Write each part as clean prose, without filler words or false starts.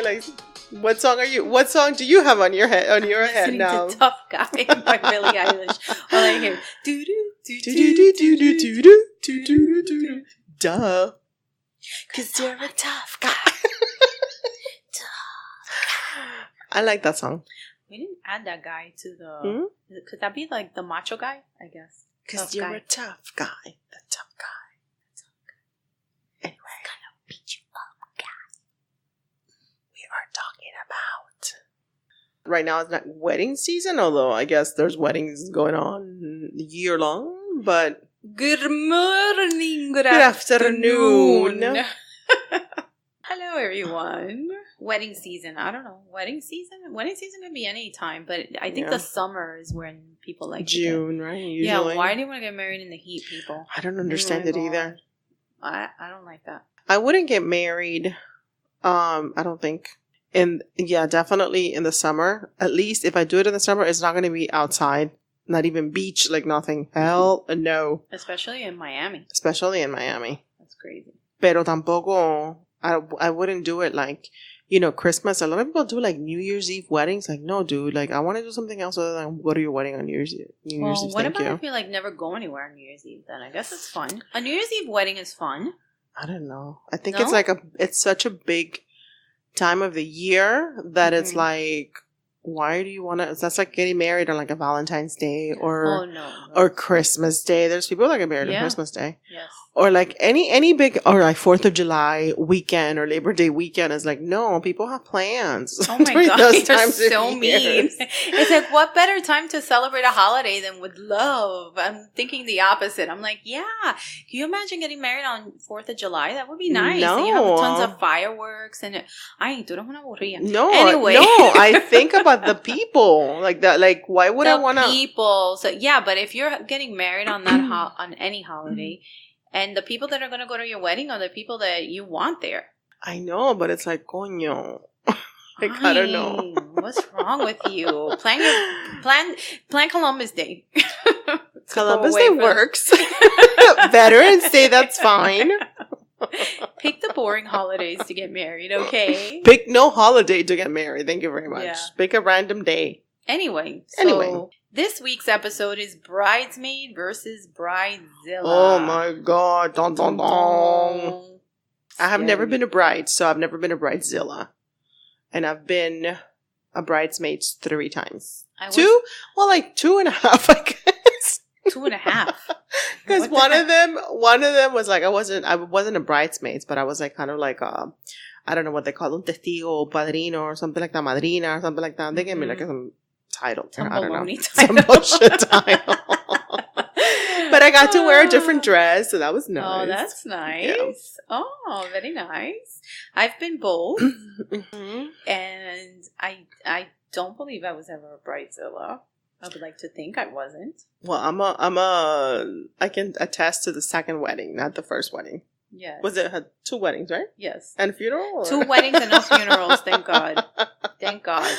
mind. Like, what song do you have on your head now? To Tough Guy by Billie Eilish. All I hear, do do do do Do do do do do do. Duh. 'Cause you're a tough guy. I like that song. We didn't add that guy to the. Could that be like the macho guy? I guess. 'Cause you're a tough guy. The tough guy. Anyway, gonna beat you up, guy. we are talking about. Right now it's not wedding season, although I guess there's weddings going on year long. But Good morning. Good afternoon. Hello, everyone. Wedding season. I don't know. Wedding season can be any time, but I think the summer is when people like June, right? Usually. Yeah. Why do you want to get married in the heat, people? I don't understand it either. I don't like that. I wouldn't get married. I don't think. Definitely in the summer. At least if I do it in the summer, it's not going to be outside. Not even beach, like nothing. Hell no. Especially in Miami. That's crazy. Pero tampoco, I wouldn't do it like, Christmas. A lot of people do like New Year's Eve weddings. Like, no, dude. Like, I want to do something else other than go to your wedding on New Year's Eve. What about if you like never go anywhere on New Year's Eve? Then I guess it's fun. A New Year's Eve wedding is fun. I don't know. I think it's like it's such a big time of the year that it's like, why do you want to? That's like getting married on like a Valentine's Day or Christmas Day. There's people that get married on Christmas Day. Yes. Or like any big, or like 4th of July weekend or Labor Day weekend is like, no, people have plans. Oh my God, you're so mean. It's like, what better time to celebrate a holiday than with love? I'm thinking the opposite. I'm like, yeah. Can you imagine getting married on 4th of July? That would be nice. No. And you have tons of fireworks. And tú eres una aburrida. No, anyway. No, I think about the people. Like that. Like, why would I want to? The people. So, yeah, but if you're getting married on that on any holiday, and the people that are going to go to your wedding are the people that you want there. I know, but it's like, coño. Like, I don't know. What's wrong with you? Plan Columbus Day. Columbus Day works. Veterans Day, that's fine. Pick the boring holidays to get married, okay? Pick no holiday to get married. Thank you very much. Yeah. Pick a random day. Anyway. This week's episode is Bridesmaid versus Bridezilla. Oh my God. Dun, dun, dun. I have never been a bride, so I've never been a Bridezilla. And I've been a bridesmaid 3 times. 2? Well, like 2.5, I guess. 2.5? Because one of them was like, I wasn't a bridesmaid, but I was like kind of like I don't know what they call them, testigo, padrino, or something like that, madrina, or something like that. They gave me like some title. I don't know. Some bullshit title. But I got to wear a different dress, so that was nice. Oh, that's nice. Yeah. Oh, very nice. I've been both. And I don't believe I was ever a bridezilla. I would like to think I wasn't. Well, I can attest to the second wedding, not the first wedding. Yes. Was it 2 weddings, right? Yes. And a funeral? Or? 2 weddings and no funerals, thank God. Thank God.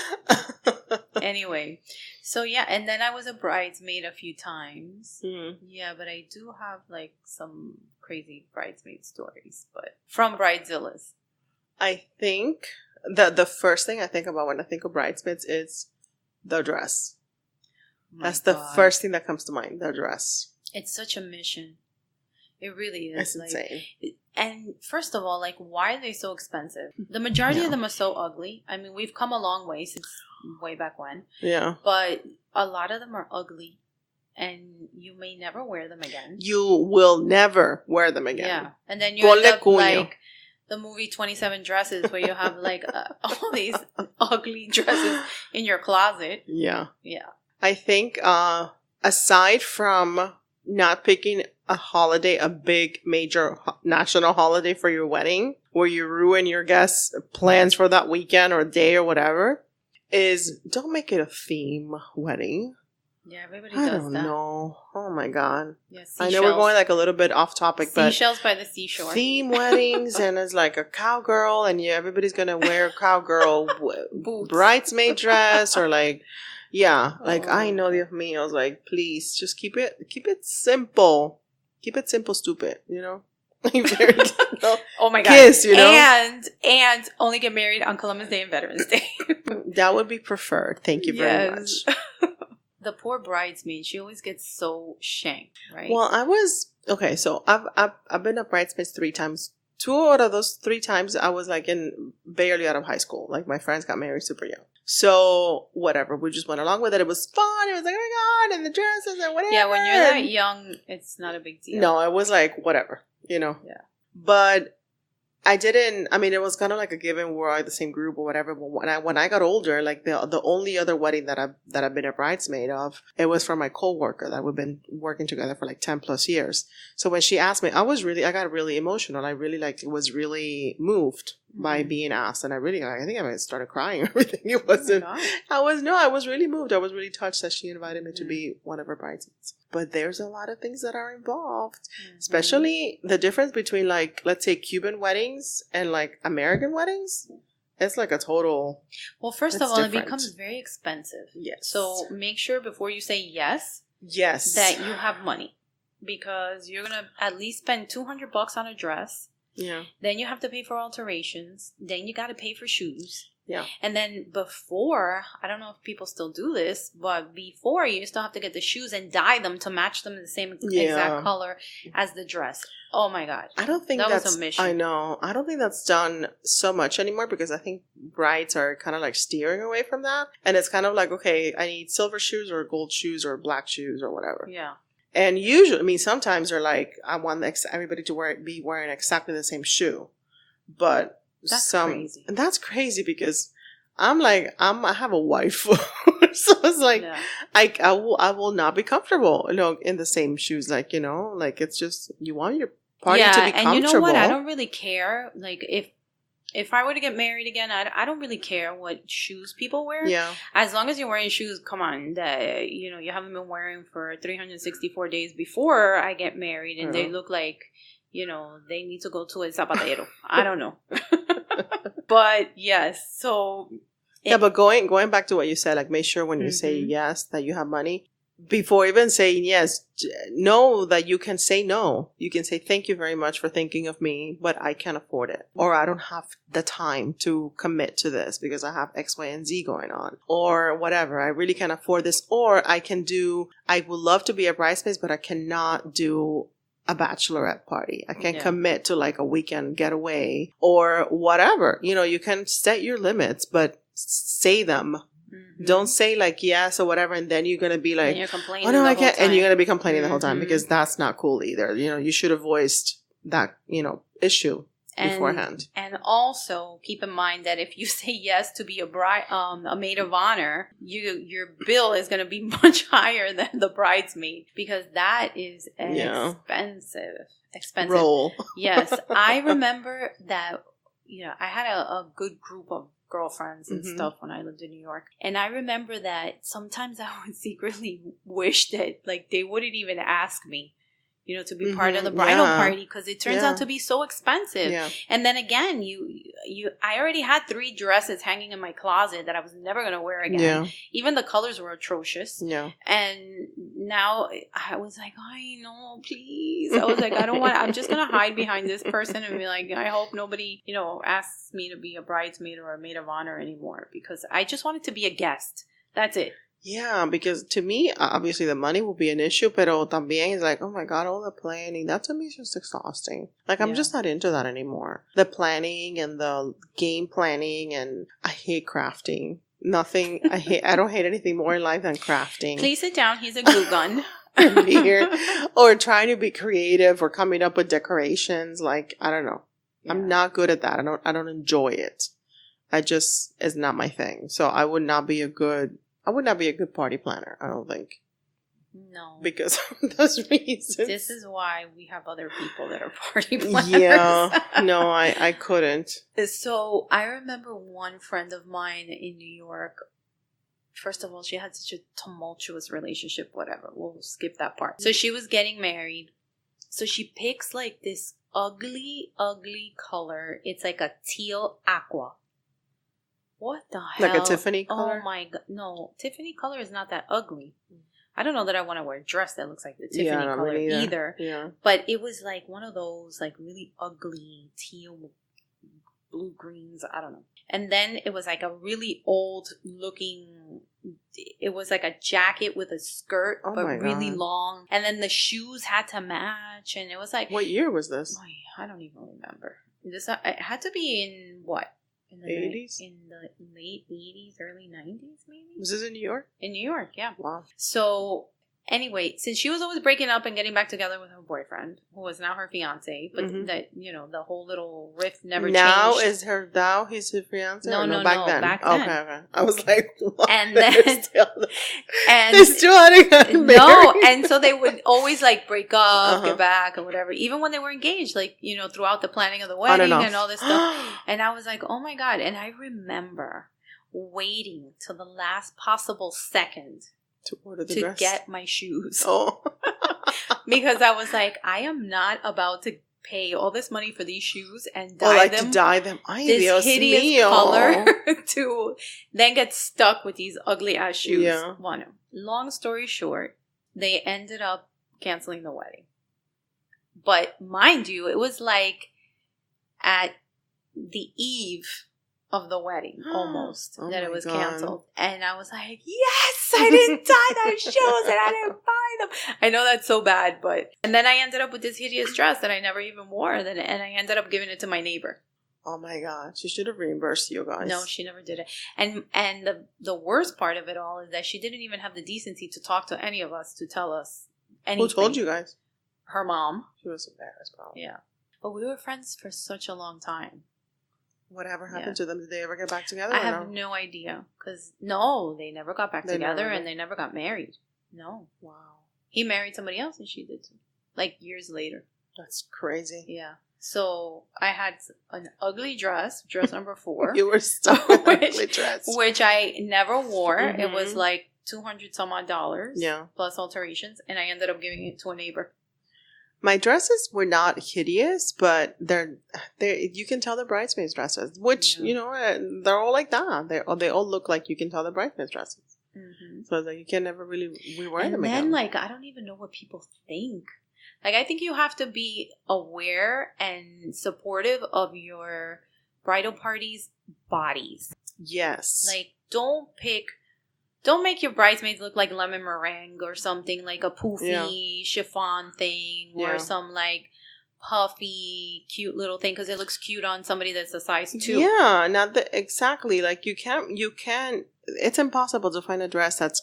Anyway, so yeah, and then I was a bridesmaid a few times. Yeah, but I do have like some crazy bridesmaid stories, but from Bridezillas. I think that the first thing I think about when I think of bridesmaids is the dress. That's the first thing that comes to mind, the dress. It's such a mission. It really is. It's insane. And first of all, like, why are they so expensive? The majority of them are so ugly. I mean, we've come a long way since way back when. Yeah. But a lot of them are ugly. And you may never wear them again. You will never wear them again. Yeah. And then you end up like the movie 27 Dresses, where you have like all these ugly dresses in your closet. Yeah. Yeah. I think aside from not picking a holiday, a big major national holiday for your wedding, where you ruin your guests' plans for that weekend or day or whatever, is don't make it a theme wedding. Yeah, everybody does that. I don't know. Oh my God. Yeah, I know we're going like a little bit off topic, but seashells by the seashore. Theme weddings, and it's like a cowgirl, and everybody's gonna wear a cowgirl bridesmaid dress, or like, yeah, like I know the of me. I was like, please, just keep it simple. Keep it simple, stupid. You know. Oh my God. Kiss, you know? And only get married on Columbus Day and Veterans Day. That would be preferred. Thank you very much. The poor bridesmaid, she always gets so shanked, right? Well, okay, so I've been a bridesmaid 3 times. 2 out of those 3 times, I was like barely out of high school. Like my friends got married super young. So whatever, we just went along with it. It was fun. It was like, oh my God, and the dresses and whatever. Yeah, when you're that young, it's not a big deal. No, it was like whatever, you know. Yeah. But it was kind of like a given, we're all the same group or whatever. But when I got older, like the only other wedding that I've been a bridesmaid of, it was from my coworker that we've been working together for like 10 plus years. So when she asked me, I got really emotional. I really was really moved by being asked, and I think I started crying or everything. It wasn't. I was really moved. I was really touched that she invited me to be one of her bridesmaids. But there's a lot of things that are involved, especially the difference between, like, let's say Cuban weddings and like American weddings. It's like a total. Well, first of all, different. It becomes very expensive. Yes. So make sure before you say yes, that you have money, because you're gonna at least spend $200 on a dress. Yeah. Then you have to pay for alterations. Then you got to pay for shoes. Yeah. And then before, I don't know if people still do this, but before you still have to get the shoes and dye them to match them in the same exact color as the dress. Oh my God. I don't think that was a mission. I know. I don't think that's done so much anymore, because I think brides are kind of like steering away from that. And it's kind of like, okay, I need silver shoes or gold shoes or black shoes or whatever. Yeah. And usually, sometimes they're like, I want everybody to be wearing exactly the same shoe. But that's crazy. And that's crazy, because I'm like, I have a wife. So it's like, I will not be comfortable, in the same shoes. Like, like, it's just, you want your party to be comfortable. And you know what? I don't really care. Like, if I were to get married again, I don't really care what shoes people wear. Yeah. As long as you're wearing shoes, come on, that you haven't been wearing for 364 days before I get married, and they look like, they need to go to a zapatero. I don't know. But yes, so but going back to what you said, like, make sure when you say yes that you have money. Before even saying yes, know that you can say no. You can say, thank you very much for thinking of me, but I can't afford it. Or I don't have the time to commit to this because I have X, Y, and Z going on. Or whatever, I really can't afford this. Or I would love to be a bridesmaid, but I cannot do a bachelorette party. I can't commit to like a weekend getaway or whatever. You can set your limits, but say them. Don't say like yes or whatever, and then you're gonna be like, you're complaining, oh no, I can't, and you're gonna be complaining the whole time, because that's not cool either. You should have voiced that issue beforehand. And also keep in mind that if you say yes to be a maid of honor, your bill is gonna be much higher than the bridesmaid, because that is expensive. Role. Yes, I remember that. I had a good group of girlfriends and stuff when I lived in New York. And I remember that sometimes I would secretly wish that like they wouldn't even ask me, to be part of the bridal party, because it turns out to be so expensive. Yeah. And then again, I already had 3 dresses hanging in my closet that I was never going to wear again. Yeah. Even the colors were atrocious. Yeah. And now I was like, I know, please. I was like, I don't want, I'm just going to hide behind this person and be like, I hope nobody, asks me to be a bridesmaid or a maid of honor anymore, because I just wanted to be a guest. That's it. Yeah, because to me, obviously the money will be an issue, pero también it's like, oh my God, all the planning, that to me is just exhausting. Like, I'm just not into that anymore. The planning and the game planning, and I hate crafting. I don't hate anything more in life than crafting. Please sit down, he's a glue gun. Or trying to be creative or coming up with decorations. Like, I don't know. Yeah. I'm not good at that. I don't enjoy it. It's not my thing. So I would not be a good party planner, I don't think. No. Because of those reasons. This is why we have other people that are party planners. Yeah. No, I couldn't. So I remember one friend of mine in New York. First of all, she had such a tumultuous relationship, whatever. We'll skip that part. So she was getting married. So she picks like this ugly, ugly color. It's like a teal aqua. What the hell? Like a Tiffany color? Oh my God. No, Tiffany color is not that ugly. I don't know that I want to wear a dress that looks like the Tiffany color either. Yeah. But it was like one of those like really ugly teal blue greens. I don't know. And then it was like a really old looking, it was like a jacket with a skirt, but really long. And then the shoes had to match. And it was like... What year was this? I don't even remember. It had to be in what? In the 80s? In the late 80s, early 90s, maybe? Was this in New York? In New York, yeah. Wow. So... Anyway, since she was always breaking up and getting back together with her boyfriend, who was now her fiance, but that, you know, the whole little rift never changed. Now he's her fiance? No, back then. Okay. I was like, what? And then they're still having no, and so they would always like break up, get back, or whatever. Even when they were engaged, like, you know, throughout the planning of the wedding and all this stuff. And I was like, oh my God. And I remember waiting till the last possible second to get my shoes. Oh. Because I was like, I am not about to pay all this money for these shoes and dye them. Ay, this Dios hideous mío. color to then get stuck with these ugly ass shoes. Yeah. Long story short, they ended up canceling the wedding. But mind you, it was like at the eve of the wedding almost that it was canceled. And I was like, yes, I didn't dye those shoes and I didn't buy them. I know that's so bad, but... And then I ended up with this hideous dress that I never even wore. And I ended up giving it to my neighbor. Oh my God. She should have reimbursed you guys. No, she never did it. And the worst part of it all is that she didn't even have the decency to talk to any of us to tell us anything. Who told you guys? Her mom. She was embarrassed, probably. Yeah. But we were friends for such a long time. Whatever happened to them? Did they ever get back together? I have no idea. Because, no, they never got back together and they never got married. No. Wow. He married somebody else and she did too. Like years later. That's crazy. Yeah. So I had an ugly dress number 4. You were stuck with an ugly dress. Which I never wore. It was like $200 some odd. Yeah. Plus alterations. And I ended up giving it to a neighbor. My dresses were not hideous, but they're you can tell the bridesmaids dresses, which you know they're all like that. They all look like you can tell the bridesmaids dresses. Mm-hmm. So like you can never really rewear them again. And then like I don't even know what people think. Like I think you have to be aware and supportive of your bridal party's bodies. Yes. Like don't make your bridesmaids look like lemon meringue or something, like a poofy chiffon thing or some like puffy cute little thing because it looks cute on somebody that's a size 2. Yeah, exactly. Like you can't. It's impossible to find a dress that's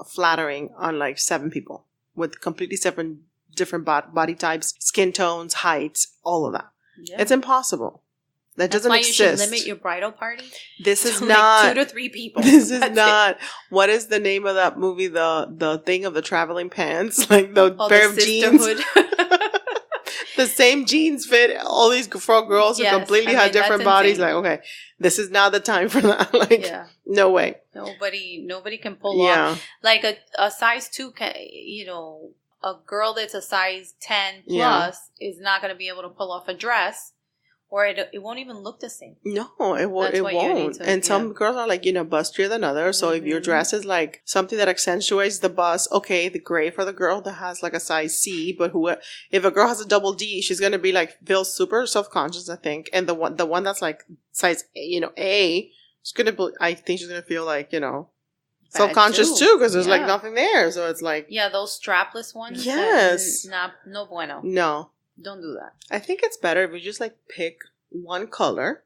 flattering on like 7 people with completely different body types, skin tones, heights, all of that. Yeah. It's impossible. That's doesn't exist. That's why you should limit your bridal party. This is not like 2 to 3 people. This is not. What is the name of that movie? The thing of the traveling pants, like the pair of jeans. The same jeans fit all these 4 girls who completely had different bodies. Like, okay, this is not the time for that. Like, no way. Nobody can pull off. Like a size 2 can, you know, a girl that's a size 10 plus is not going to be able to pull off a dress. Or it won't even look the same. No, it won't. And some girls are like, you know, bustier than others. So if your dress is like something that accentuates the bust, okay, the great for the girl that has like a size C. But if a girl has a double D, she's going to be like, feel super self-conscious, I think. And the one that's like size, you know, A, I think she's going to feel like, you know, self-conscious too. Because there's like nothing there. So it's like. Yeah, those strapless ones. Yes. No bueno. No. Don't do that. I think it's better if you just like pick one color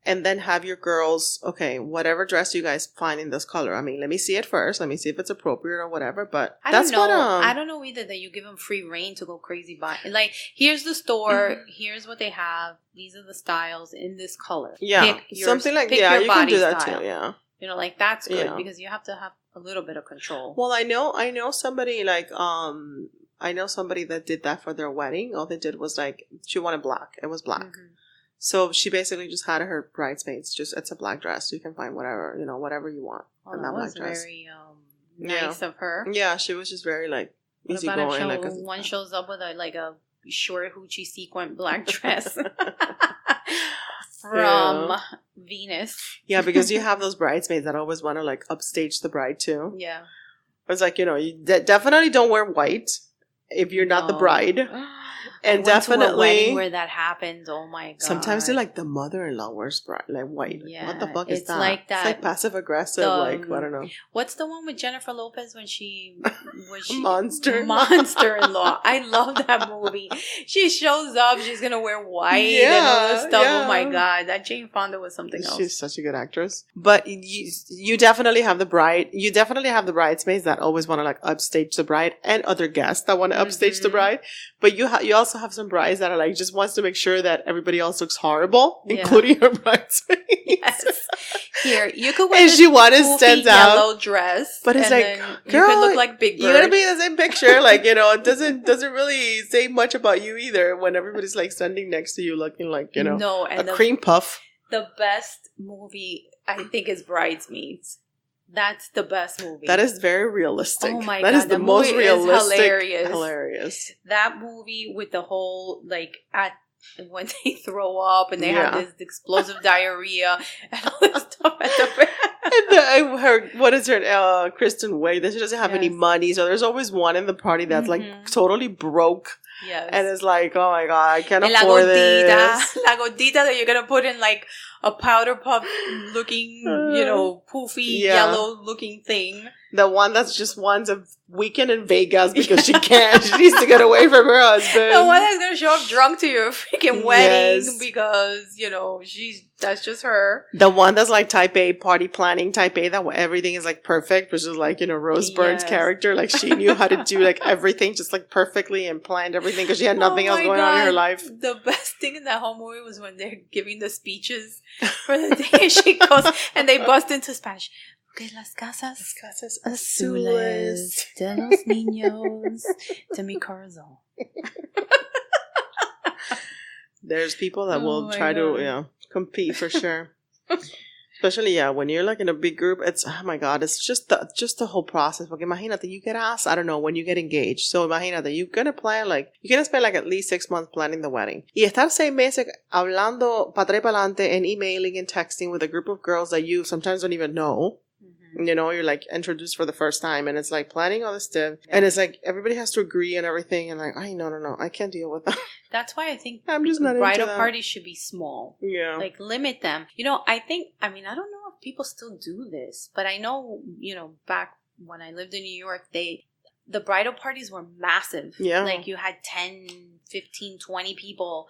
and then have your girls, okay, whatever dress you guys find in this color. I mean, let me see it first. Let me see if it's appropriate or whatever. But I don't know either that you give them free reign to go crazy by. Like, here's the store. Here's what they have. These are the styles in this color. Yeah. Something like, you can do that too. Yeah. You know, like that's good because you have to have a little bit of control. Well, I know somebody like, I know somebody that did that for their wedding. All they did was like, she wanted black. It was black. Mm-hmm. So she basically just had her bridesmaids. It's a black dress. You can find whatever you want in that black dress. Very nice of her. Yeah, she was just very like easygoing. Like one shows up with a short hoochie sequin black dress from Venus. Yeah, because you have those bridesmaids that always want to like upstage the bride too. Yeah. It's like, you definitely don't wear white if you're not the bride. And definitely to a wedding where that happens. Oh my god! Sometimes they're like the mother-in-law wears like white. Yeah, what the fuck is that? Like that. It's like passive aggressive. I don't know. What's the one with Jennifer Lopez when she Monster-in-law? I love that movie. She shows up. She's gonna wear white and all this stuff. Yeah. Oh my god, that Jane Fonda was something else. She's such a good actress. But you definitely have the bride. You definitely have the bridesmaids that always want to like upstage the bride, and other guests that want to upstage the bride. But you also have some brides that are like just wants to make sure that everybody else looks horrible, including her bridesmaids. Yes. Here, you could wear and she stands out yellow dress, but it's like, girl, you could look like Big Bird. You're gonna be in the same picture, like it doesn't really say much about you either when everybody's like standing next to you, looking like a cream puff. The best movie I think is Bridesmaids. That's the best movie. That is very realistic. Oh my god, that is the most realistic. Hilarious. That movie with the whole when they throw up and they have this explosive diarrhea and all this stuff at the back. And I heard, what is her, Kristen Wiig, that she doesn't have any money, so there's always one in the party that's like totally broke. Yes. And it's like, oh my god, I can't afford this. La gotita that you're gonna put in like a powder puff looking, poofy, yellow looking thing. The one that's just wants a weekend in Vegas because she can't. She needs to get away from her husband. The one that's going to show up drunk to your freaking wedding because, that's just her. The one that's like type A, party planning type A, that everything is like perfect, which is like, Rose Byrne's character. Like she knew how to do like everything just like perfectly and planned everything because she had nothing else going on in her life. The best thing in that whole movie was when they're giving the speeches for the day. She goes and they bust into Spanish. Que las casas azules de los niños de mi corazón. There's people that will try to compete for sure. Especially when you're like in a big group, it's oh my god, it's just the whole process. Porque imagínate, you get asked, I don't know, when you get engaged. So imagínate, you're gonna spend like at least 6 months planning the wedding. Y estar 6 meses hablando para atrás y para adelante and emailing and texting with a group of girls that you sometimes don't even know. You're like introduced for the first time and it's like planning all this stuff and it's like everybody has to agree and everything and like, no, I can't deal with that. That's why I think I'm just not bridal parties should be small. Yeah. Like limit them. I don't know if people still do this, but I know, back when I lived in New York, the bridal parties were massive. Yeah. Like you had 10, 15, 20 people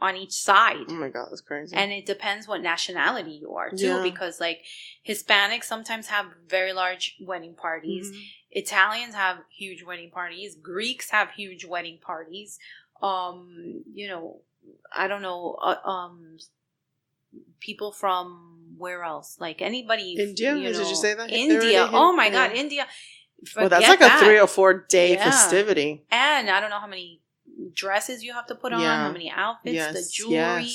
on each side. Oh my god, that's crazy. And it depends what nationality you are too, because like Hispanics sometimes have very large wedding parties. Italians have huge wedding parties. Greeks have huge wedding parties. I don't know. People from where else? Like anybody. India? Did you say that? India. Oh my god, India. Well, that's like a 3 or 4 day festivity. And I don't know how many dresses you have to put on, how many outfits, the jewelry,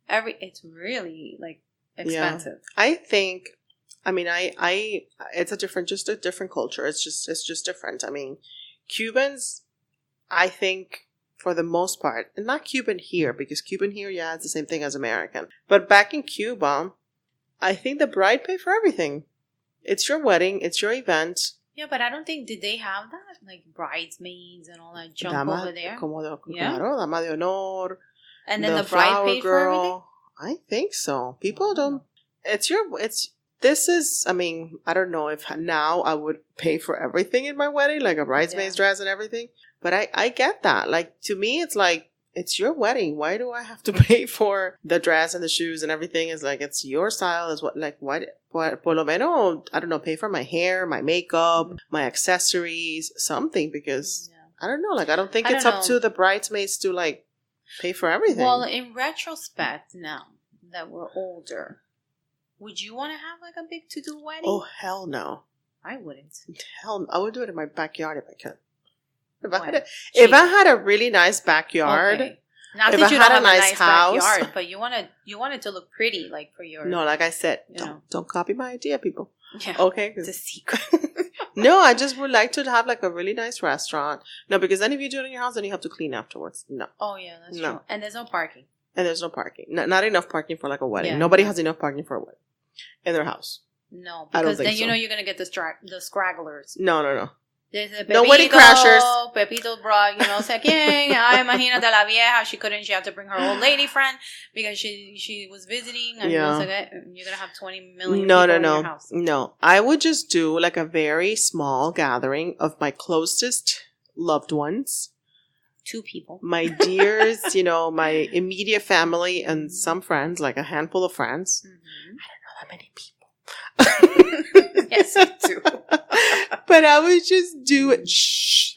it's really like expensive. I think, it's just a different culture. It's just different. I mean, Cubans, I think for the most part, and not Cuban here, because Cuban here, it's the same thing as American. But back in Cuba, I think the bride paid for everything. It's your wedding. It's your event. Yeah, but I don't think, did they have that? Like bridesmaids and all that junk over there? Claro, dama de honor. And then the bride paid for everything? I think so. People don't. I don't know if now I would pay for everything in my wedding, like a bridesmaid's dress and everything. But I get that. Like, to me, it's like, it's your wedding. Why do I have to pay for the dress and the shoes and everything? It's like, it's your style. Is what, like, why, por lo menos, I don't know, pay for my hair, my makeup, my accessories, something, because I don't know. Like, I don't think it's up to the bridesmaids to, like, pay for everything. Well, in retrospect, now that we're older, would you want to have, like, a big to-do wedding? Oh, hell no. I wouldn't. I would do it in my backyard if I could. If I had a really nice backyard, not that you don't have a nice house, backyard, but you want it to look pretty, like for your. No, like I said, don't copy my idea, people. Yeah, okay, it's a secret. No, I just would like to have like a really nice restaurant. No, because then if you do it in your house, then you have to clean afterwards. No. Oh yeah, that's true. And there's no parking. And there's no parking. Not enough parking for like a wedding. Yeah. Nobody has enough parking for a wedding in their house. No, I don't because think then you so. know you're gonna get the scragglers. No. There's a No wedding crashers. Pepito brought, sé quién. Imagínate la vieja. She had to bring her old lady friend because she was visiting. And Yeah. You're going to have 20 million people in your house. No. I would just do like a very small gathering of my closest loved ones. 2 people. My dears, my immediate family and some friends, like a handful of friends. Mm-hmm. I don't know that many people. Yes, you do. But I would just do it. Shh.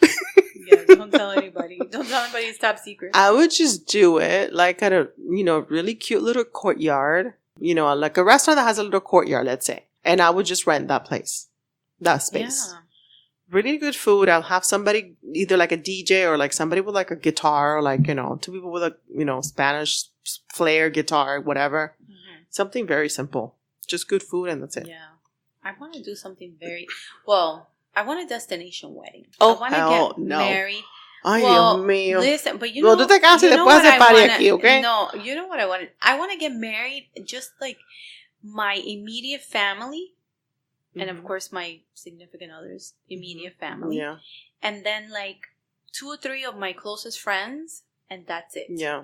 Yeah, don't tell anybody. Don't tell anybody it's top secret. I would just do it like at a, really cute little courtyard. Like a restaurant that has a little courtyard, let's say. And I would just rent that place, that space. Yeah. Really good food. I'll have somebody, either like a DJ or like somebody with like a guitar or like, 2 people with a, Spanish flair guitar, whatever. Mm-hmm. Something very simple. Just good food and that's it. Yeah. I want to do something I want a destination wedding. Oh, I want to get married. Ay, Dios mío. Listen, but tú te casas y después haces party aquí, ¿ok? No, you know what I wanted? I want to get married just like my immediate family. And of course, my significant other's immediate family. Yeah. And then like 2 or 3 of my closest friends. And that's it. Yeah.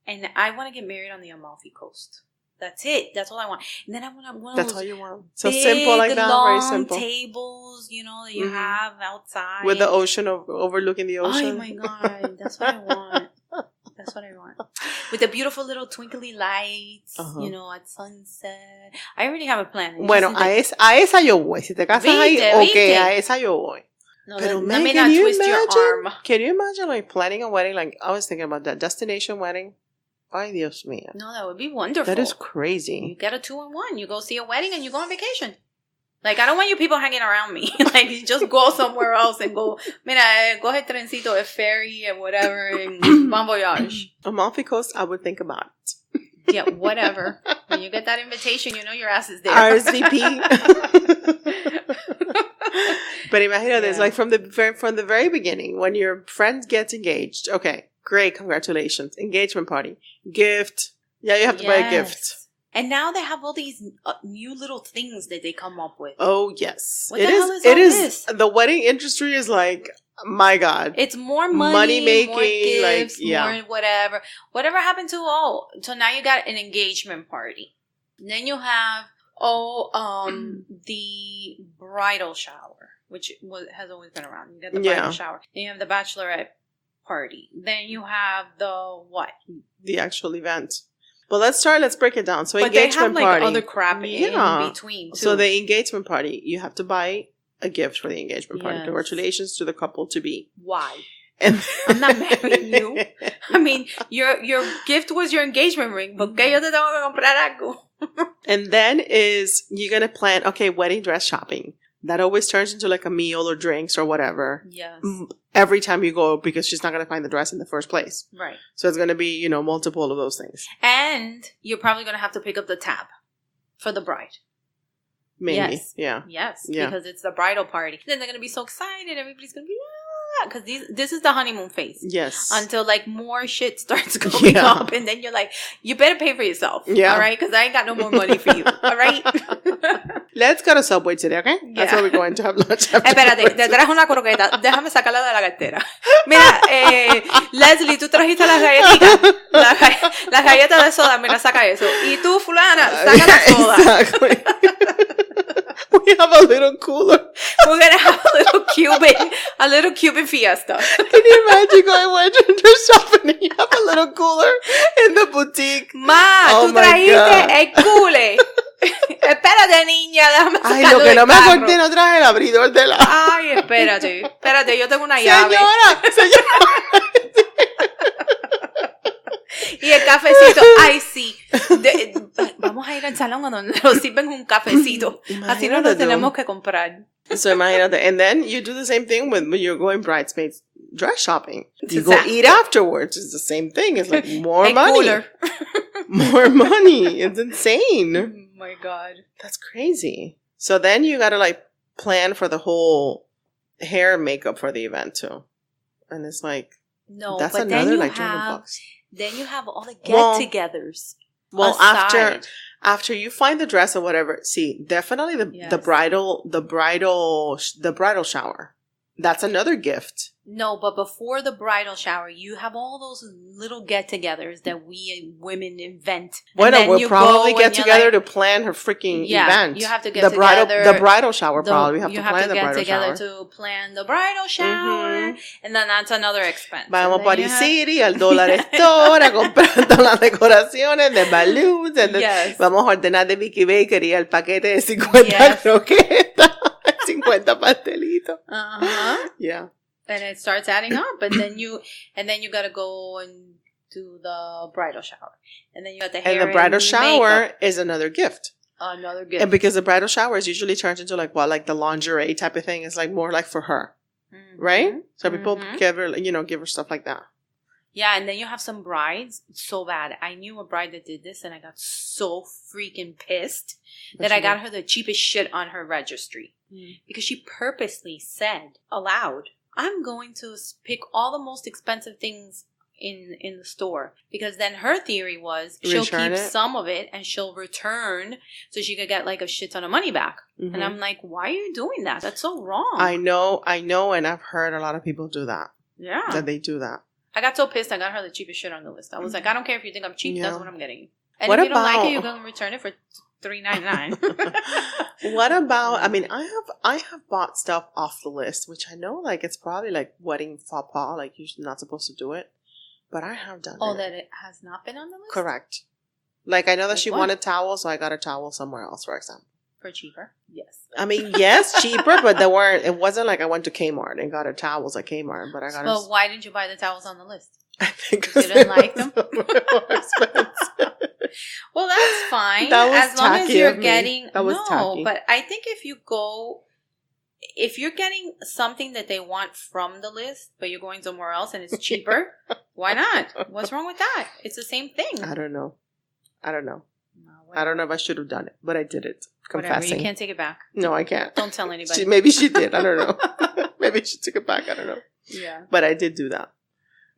And I want to get married on the Amalfi Coast. That's it. That's all I want. And then I want one of That's those all you want. So simple like that. long Very simple. Tables, that you have outside. With the ocean overlooking the ocean. Oh my God. That's what I want. That's what I want. With the beautiful little twinkly lights, at sunset. I already have a plan. Bueno, a esa yo voy. Si te casas ahí, okay, a esa yo voy. No, Pero let me not twist your arm. Can you imagine like planning a wedding? Like I was thinking about that destination wedding. Ay, Dios mío. No, that would be wonderful. That is crazy. You get a 2-in-1. You go see a wedding and you go on vacation. Like, I don't want you people hanging around me. Like, you just go somewhere else and go, mira, coge trencito, a ferry and whatever, and bon voyage. Amalfi Coast, I would think about it. Yeah, whatever. When you get that invitation, your ass is there. RSVP. But imagine this, like from the very beginning, when your friend gets engaged, okay, great, congratulations, engagement party, gift. Yeah, you have to buy a gift. And now they have all these new little things that they come up with. Oh yes, what the hell is all this? The wedding industry is like, my God, it's more money making, more gifts, more whatever. Whatever happened to so now you got an engagement party. And then you have the bridal shower, which has always been around. You got the bridal shower. Then you have the bachelorette party. Then you have the actual event. Well, let's break it down. So but engagement they have, party. Other crap in between too. So the engagement party, you have to buy a gift for the engagement party. Yes. Congratulations to the couple to be. Why? And I'm not marrying you. I mean, your gift was your engagement ring. ¿Por qué yo te tengo que comprar algo? And then you're gonna plan wedding dress shopping. That always turns into like a meal or drinks or whatever. Yes. Every time you go, because she's not going to find the dress in the first place. Right. So it's going to be, multiple of those things. And you're probably going to have to pick up the tab for the bride. Maybe. Yes. Yeah. Yes. Yeah. Because it's the bridal party. Then they're going to be so excited. Everybody's going to be, because this is the honeymoon phase. Yes. Until like more shit starts going up. And then you're like, you better pay for yourself. Yeah. All right? Because I ain't got no more money for you. All right? Let's go to Subway today, okay? That's where we're going to have lunch. Espérate, te traje una croqueta. Déjame sacarla de la cartera. Mira, Leslie, tú trajiste las galletitas. Las galletas de soda, mira, saca eso. Y tú, fulana, saca la soda. Exactly. We have a little cooler. We're going to have a little Cuban fiesta. Can you imagine going winter shopping and you have a little cooler in the boutique? Tú trajiste el cooler. Espérate, niña, déjame sacarlo. Ay, lo que no me acordé, no traje el abridor de la... Ay, espérate, yo tengo una llave. Señora. Y el cafecito, ay, sí. Vamos a ir al salón donde nos sirven un cafecito. Así no lo tenemos que comprar. So imagínate. And then you do the same thing when you're going bridesmaids dress shopping. You go eat afterwards. It's the same thing. It's like more money. Cooler. More money. It's insane. Oh my God. That's crazy. So then you got to like plan for the whole hair and makeup for the event too. And it's like, no, that's but another then like $200. Then you have all the get-togethers. Well, after you find the dress or whatever, see, definitely the bridal shower. That's another gift. No, but before the bridal shower, you have all those little get-togethers that we women invent. Well, we'll probably get together to plan her freaking event. You have to get together. The bridal shower, probably. We have to plan the bridal shower. You have to get together to plan the bridal shower. Mm-hmm. And then that's another expense. Vamos a Party City, al Dollar Store, a comprar todas las decoraciones de balloons. And yes. Vamos a ordenar de Vicky Bakery el paquete de 50 croquetas, 50 pastelitos. Uh-huh. Yeah. And it starts adding up, and then you gotta go and do the bridal shower, and then you got the hair. And the bridal shower is another gift. Another gift. And because the bridal shower is usually turned into like the lingerie type of thing. It's like more like for her, right? So people give her stuff like that. Yeah, and then you have some brides. It's so bad. I knew a bride that did this, and I got so freaking pissed that I got her the cheapest shit on her registry because she purposely said aloud, I'm going to pick all the most expensive things in the store. Because then her theory was she'll keep some of it and she'll return so she could get like a shit ton of money back. Mm-hmm. And I'm like, why are you doing that? That's so wrong. I know. And I've heard a lot of people do that. Yeah. That they do that. I got so pissed I got her the cheapest shit on the list. I was like, I don't care if you think I'm cheap. That's what I'm getting you. And if you don't like it, you can return it for $3.99. What about? I mean, I have bought stuff off the list, which I know like it's probably like wedding faux pas, like you're not supposed to do it, but I have done it. Oh, that it has not been on the list. Correct. Like I know that she wanted towels, so I got a towel somewhere else, for example. For cheaper, yes. I mean, yes, cheaper, but they weren't. It wasn't like I went to Kmart and got her towels at Kmart, but I got. Well, why didn't you buy the towels on the list? I think you didn't like them. Well, that's fine. That was as long tacky as you're of me. getting that was tacky. But I think if you're getting something that they want from the list, but you're going somewhere else and it's cheaper, why not? What's wrong with that? It's the same thing. I don't know. I don't know if I should have done it, but I did it. Confessing. Whatever. You can't take it back. No, I can't. Don't tell anybody. Maybe she did. I don't know. Maybe she took it back. I don't know. Yeah. But I did do that.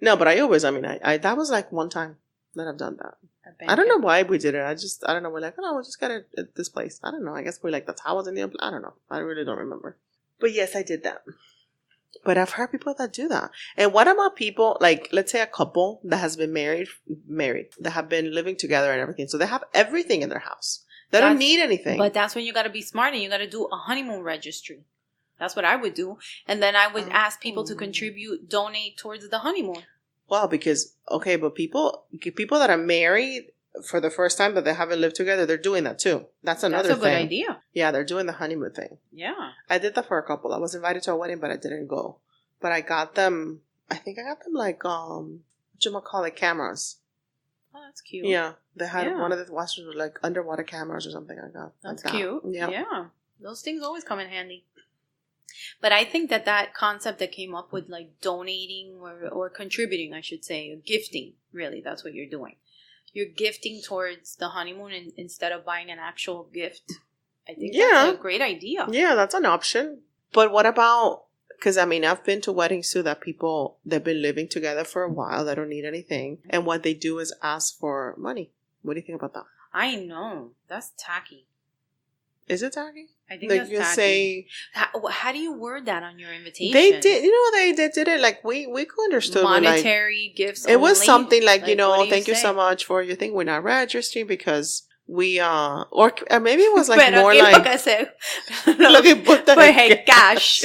No, but I that was like one time that I've done that. I don't know why we did it. I don't know. We're like, we'll just get it at this place. I don't know. I guess we like the towels in the, I don't know. I really don't remember. But yes, I did that. But I've heard people that do that. And what about people, like, let's say a couple that has been married, that have been living together and everything. So they have everything in their house. They don't need anything. But that's when you got to be smart and you got to do a honeymoon registry. That's what I would do. And then I would ask people to donate towards the honeymoon. Well, because, okay, but people that are married for the first time, but they haven't lived together, they're doing that too. That's another thing. That's a good idea. Yeah, they're doing the honeymoon thing. Yeah. I did that for a couple. I was invited to a wedding, but I didn't go. But I got them, like, cameras. Oh, that's cute. Yeah. They had one of the watches with like underwater cameras or something like that. That's cute. Yeah. Those things always come in handy. But I think that concept that came up with like donating or contributing, I should say, or gifting, really, that's what you're doing. You're gifting towards the honeymoon instead of buying an actual gift. I think that's a great idea. Yeah, that's an option. But what about, because I mean, I've been to weddings too that people, they've been living together for a while, they don't need anything. And what they do is ask for money. What do you think about that? I know. That's tacky. Is it tacky? I think that's tacky. Say, how do you word that on your invitation? They did, they did it like we understood. Monetary gifts. It was something like, thank you so much for your thing. We're not registering because we or maybe it was like more like. But hey, cash.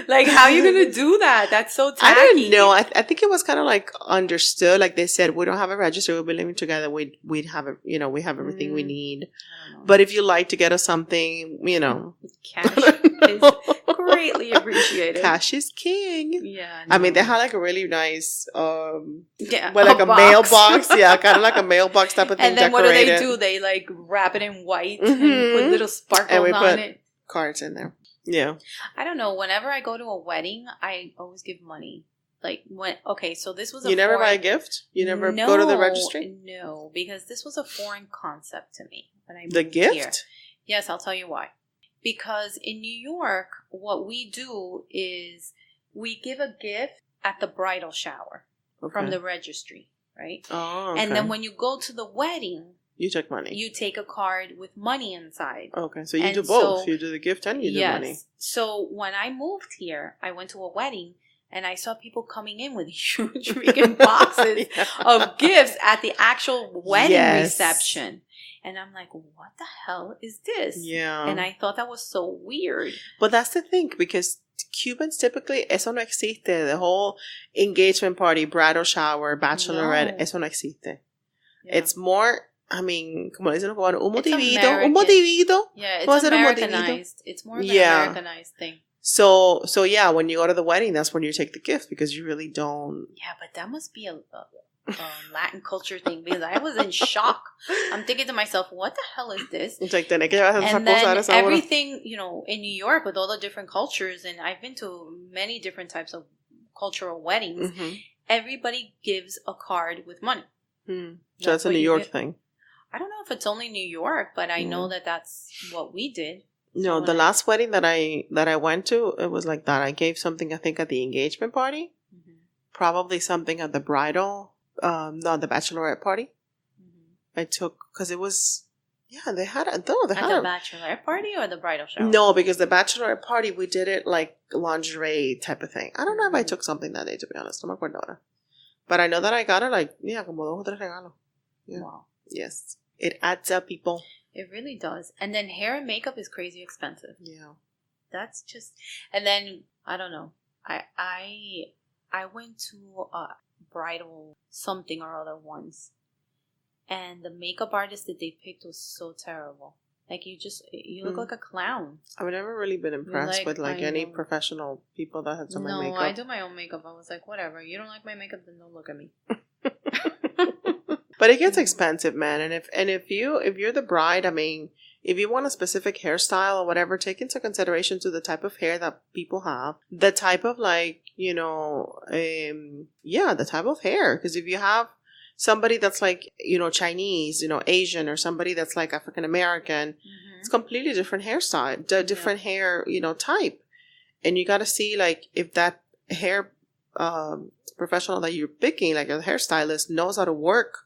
Like, how are you gonna do that? That's so tacky. I don't know. I think it was kind of like understood. Like they said, we don't have a register. We'll be living together. We'd have it. We have everything we need. But if you like to get us something, cash is greatly appreciated. Cash is king. Yeah. No. I mean, they had like a really nice, like a mailbox. Yeah, kind of like a mailbox type of thing. And then decorated. What do? They like wrap it in white and put little sparkles on it. Cards in there. Yeah. I don't know. Whenever I go to a wedding, I always give money. Like so this was You never buy a gift? You never go to the registry? No, because this was a foreign concept to me when I moved The gift? here. Yes, I'll tell you why. Because in New York, what we do is we give a gift at the bridal shower from the registry, right? Oh, okay. And then when you go to the wedding, you take money. You take a card with money inside. Okay, so you do both. You do the gift and you do money. So when I moved here, I went to a wedding and I saw people coming in with huge freaking boxes of gifts at the actual wedding reception. And I'm like, what the hell is this? Yeah. And I thought that was so weird. But that's the thing, because Cubans typically, eso no existe. The whole engagement party, bridal shower, bachelorette, eso no existe. Yeah. It's more, I mean, como dicen los cubanos, un motivito. Yeah, it's Americanized. It's more of an Americanized thing. So yeah, when you go to the wedding, that's when you take the gift, because you really don't. Yeah, but that must be a Latin culture thing, because I was in shock. I'm thinking to myself, what the hell is this? It's like, and then everything, you know, in New York with all the different cultures, and I've been to many different types of cultural weddings, everybody gives a card with money. So that's a New York thing. I don't know if it's only New York, but I know that that's what we did. No, the last wedding that I went to, it was like that. I gave something, I think, at the engagement party. Probably something at the bridal, the bachelorette party. I took, because it was, they had a, no, they had at the bachelorette party or the bridal shower? No, because the bachelorette party, we did it like lingerie type of thing. I don't know if I took something that day, to be honest. No me acuerdo ahora. But I know that I got it like, como 2 o 3 regalos. Yeah. Wow. Yes. It adds up, people. It really does. And then hair and makeup is crazy expensive. Yeah. That's just... And then, I don't know. I went to a bridal something or other once. And the makeup artist that they picked was so terrible. Like, you look like a clown. I've never really been impressed with any professional people that had done my makeup. No, I do my own makeup. I was like, whatever. You don't like my makeup, then don't look at me. But it gets expensive, man. And if you're the bride, I mean, if you want a specific hairstyle or whatever, take into consideration to the type of hair that people have, the type of the type of hair. Because if you have somebody that's like, Chinese, Asian, or somebody that's like African American, it's completely different hairstyle, different hair, type. And you got to see like if that hair professional that you're picking, like a hairstylist, knows how to work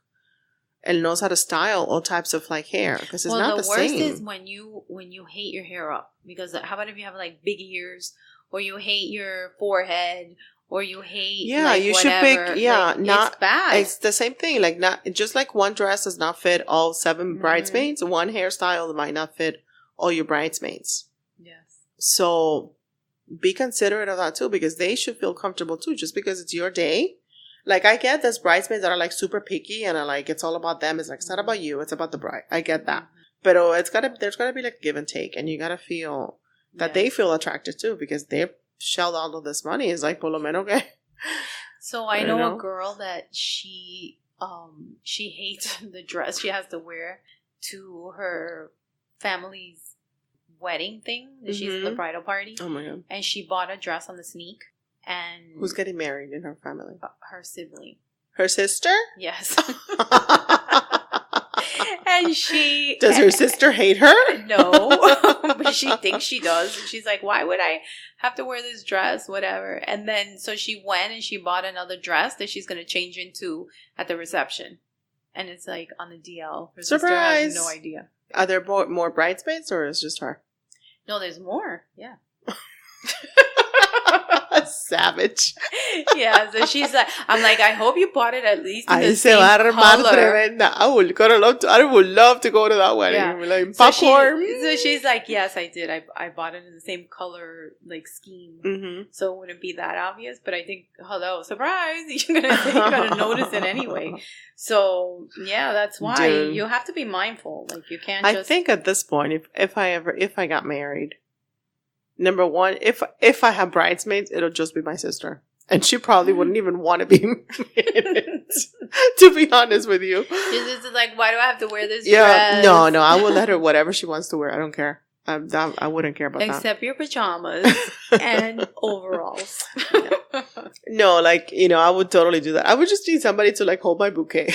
and knows how to style all types of like hair, because it's not the same. The worst is when you hate your hair up, because how about if you have like big ears, or you hate your forehead, or you hate you should pick it's bad. It's the same thing, like not just like one dress does not fit all 7 bridesmaids, one hairstyle might not fit all your bridesmaids. Yes. So be considerate of that too, because they should feel comfortable too, just because it's your day. Like, I get there's bridesmaids that are like super picky and are like, it's all about them. It's like, it's not about you, it's about the bride. I get that. But there's gotta be like give and take, and you gotta feel that they feel attracted too, because they've shelled all of this money. It's like, por lo menos que. So I know a girl that she hates the dress she has to wear to her family's wedding thing. She's at the bridal party. Oh my God. And she bought a dress on the sneak. And who's getting married in her family? Her sibling. Her sister? Yes. And she... Does her sister hate her? No. But she thinks she does. She's like, why would I have to wear this dress? Whatever. And then, so she went and she bought another dress that she's going to change into at the reception. And it's like on the DL. Her Surprise! Sister has no idea. Are there more bridesmaids, or is it just her? No, there's more. Yeah. Savage. Yeah, so she's like, I'm like, I hope you bought it at least in the same color. I would love to go to that wedding. Yeah. Like, popcorn. So she's like, yes, I did. I bought it in the same color, like, scheme. So it wouldn't be that obvious. But I think, hello, surprise, you're gonna notice it anyway. So yeah, that's why you have to be mindful. Like, you can't. I think at this point, if I got married, number one, if I have bridesmaids, it'll just be my sister. And she probably wouldn't even want to be in it, to be honest with you. She's just like, why do I have to wear this dress? No, I will let her whatever she wants to wear. I don't care. I wouldn't care about that. Except your pajamas and overalls. No, like, I would totally do that. I would just need somebody to like hold my bouquet.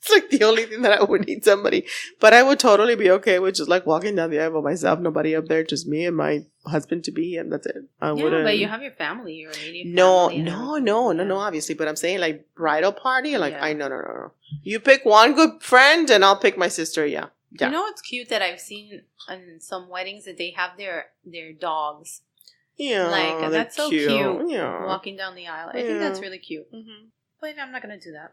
It's like the only thing that I would need somebody. But I would totally be okay with just like walking down the aisle by myself, nobody up there, just me and my husband to be, and that's it. I wouldn't. But you have your family, your immediate no, family. no, obviously. But I'm saying like bridal party, like no. You pick one good friend, and I'll pick my sister. Yeah. You know what's cute that I've seen in some weddings that they have their dogs. Yeah, like that's so cute. Yeah, walking down the aisle. I think that's really cute. Mm-hmm. But I'm not gonna do that.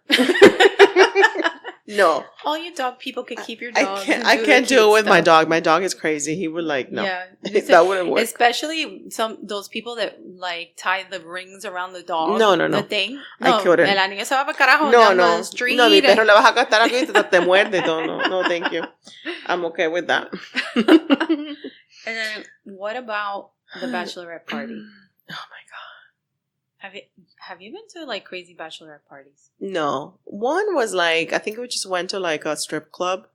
No. All you dog people could keep your dogs. I can't do it with my dog. My dog is crazy. He would like no. Yeah, that wouldn't work. Especially those people that like tie the rings around the dog. No. The thing. No, I couldn't. La niña se va para carajo down the street. No, mi perro le vas a gastar aquí y te muerde. No, thank you. I'm okay with that. And then what about the bachelorette party? Oh my god. Have you been to like crazy bachelorette parties? No. One was like I think we just went to like a strip club.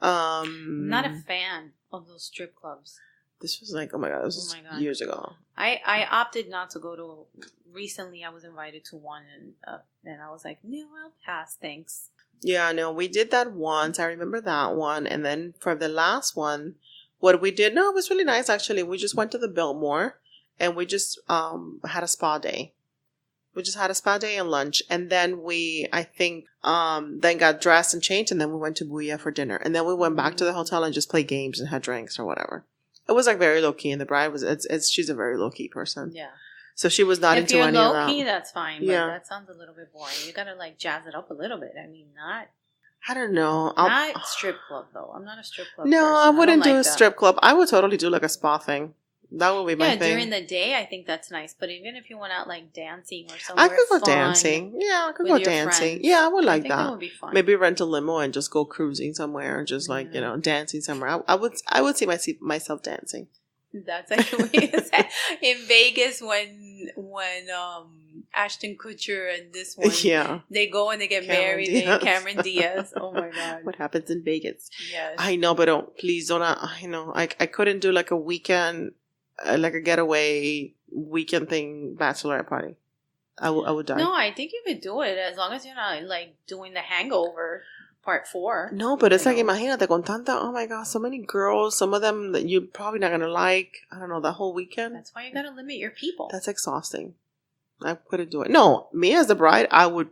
I'm not a fan of those strip clubs. This was like, oh my god, this was years ago. I opted not to go to. Recently, I was invited to one, and I was like, no, I'll pass, thanks. Yeah, no, we did that once. I remember that one, and then for the last one, what we did, it was really nice actually. We just went to the Biltmore, and we just had a spa day. We just had a spa day and lunch, and then I think, then got dressed and changed, and then we went to Booyah for dinner, and then we went back to the hotel and just played games and had drinks or whatever. It was like very low key, and the bride was she's a very low key person. Yeah. So she was not into any of that. If you're low key, that's fine. But that sounds a little bit boring. You gotta like jazz it up a little bit. I mean, I don't know. Not strip club though. I'm not a strip club. No, person. I wouldn't do a strip club. I would totally do like a spa thing. That would be my thing. During the day, I think that's nice. But even if you went out like dancing or somewhere, I could go dancing. Yeah, I could go dancing. Friends, yeah, I would like that would be fun. Maybe rent a limo and just go cruising somewhere, just like dancing somewhere. I would see myself dancing. That's like what you said in Vegas when Ashton Kutcher and this one they go and they get married in Cameron Diaz. Oh my god, what happens in Vegas? Yes, I know, but please don't. I know I couldn't do like a weekend, like a getaway weekend thing bachelorette party. I would die. No, I think you could do it as long as you're not like doing the Hangover. Part 4. No, but it's like, imagínate, con tanta, oh my god, so many girls, some of them that you're probably not going to like, I don't know, the whole weekend. That's why you got to limit your people. That's exhausting. I couldn't do it. No, me as the bride, I would,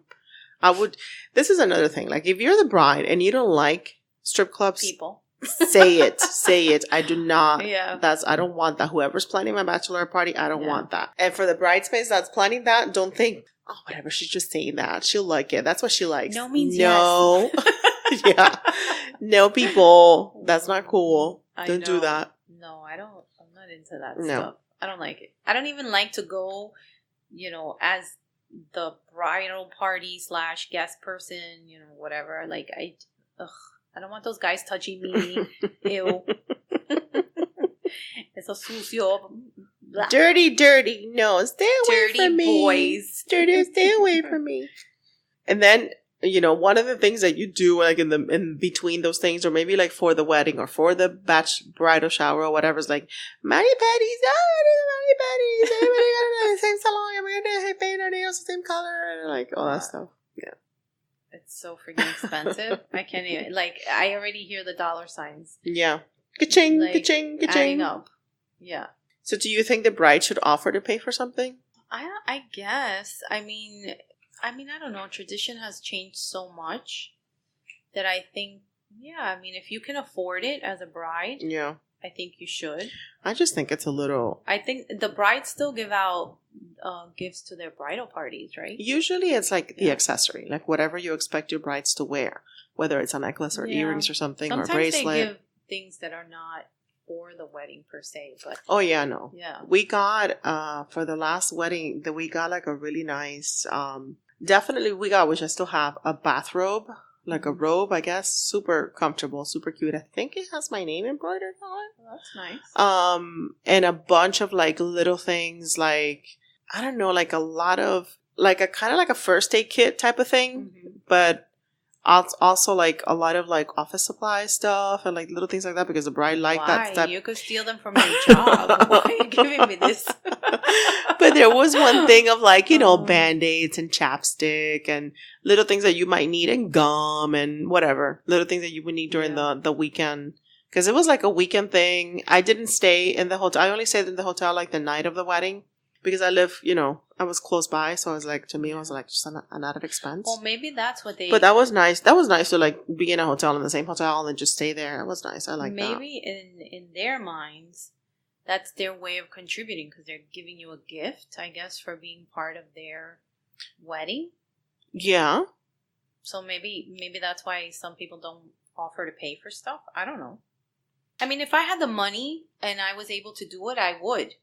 this is another thing. Like, if you're the bride and you don't like strip clubs. People. Say it. I do not. Yeah. I don't want that. Whoever's planning my bachelorette party, I don't want that. And for the bridesmaids that's planning that, don't think, oh, whatever, she's just saying that. She'll like it. That's what she likes. No means no. Yes. Yeah. No, people. That's not cool. Don't do that. No, I'm not into that stuff. I don't like it. I don't even like to go, as the bridal party / guest person, whatever. Like, I don't want those guys touching me. Ew. It's a sucio. Blah. Dirty. No, stay away from me. Dirty boys. Dirty, stay away from me. And then, one of the things that you do, like in between those things, or maybe like for the wedding or for the bridal shower or whatever, is like, mani pedis, mani pedis, everybody got the same salon, everybody got to paint our nails the same color, and like all that stuff. Yeah. It's so freaking expensive. I can't even, I already hear the dollar signs. Yeah. Ka-ching, ka-ching, ka-ching. Adding up. Yeah. So do you think the bride should offer to pay for something? I guess. I mean, I don't know. Tradition has changed so much that I think, if you can afford it as a bride, I think you should. I just think it's a little... I think the brides still give out gifts to their bridal parties, right? Usually it's like the accessory, like whatever you expect your brides to wear, whether it's a necklace or earrings or something. Sometimes or a bracelet. They give things that are not for the wedding per se, but we got for the last wedding that we got like a really nice definitely we got, which I still have, a bathrobe, like a robe, I guess, super comfortable, super cute. I think it has my name embroidered on it. Oh, that's nice. And a bunch of like little things, like I don't know, like a lot of like a kind of like a first aid kit type of thing, but also like a lot of like office supply stuff and like little things like that, because the bride liked that stuff. You could steal them from your job. Why are you giving me this? But there was one thing of like, Band-Aids and chapstick and little things that you might need and gum and whatever. Little things that you would need during the weekend. Because it was like a weekend thing. I didn't stay in the hotel. I only stayed in the hotel like the night of the wedding. Because I live, I was close by. So I was like, to me, it was like just an added expense. Well, maybe that's what they... But that was nice. That was nice to like be in a hotel, in the same hotel, and just stay there. It was nice. I like that. Maybe in their minds, that's their way of contributing because they're giving you a gift, I guess, for being part of their wedding. Yeah. So maybe that's why some people don't offer to pay for stuff. I don't know. I mean, if I had the money and I was able to do it, I would.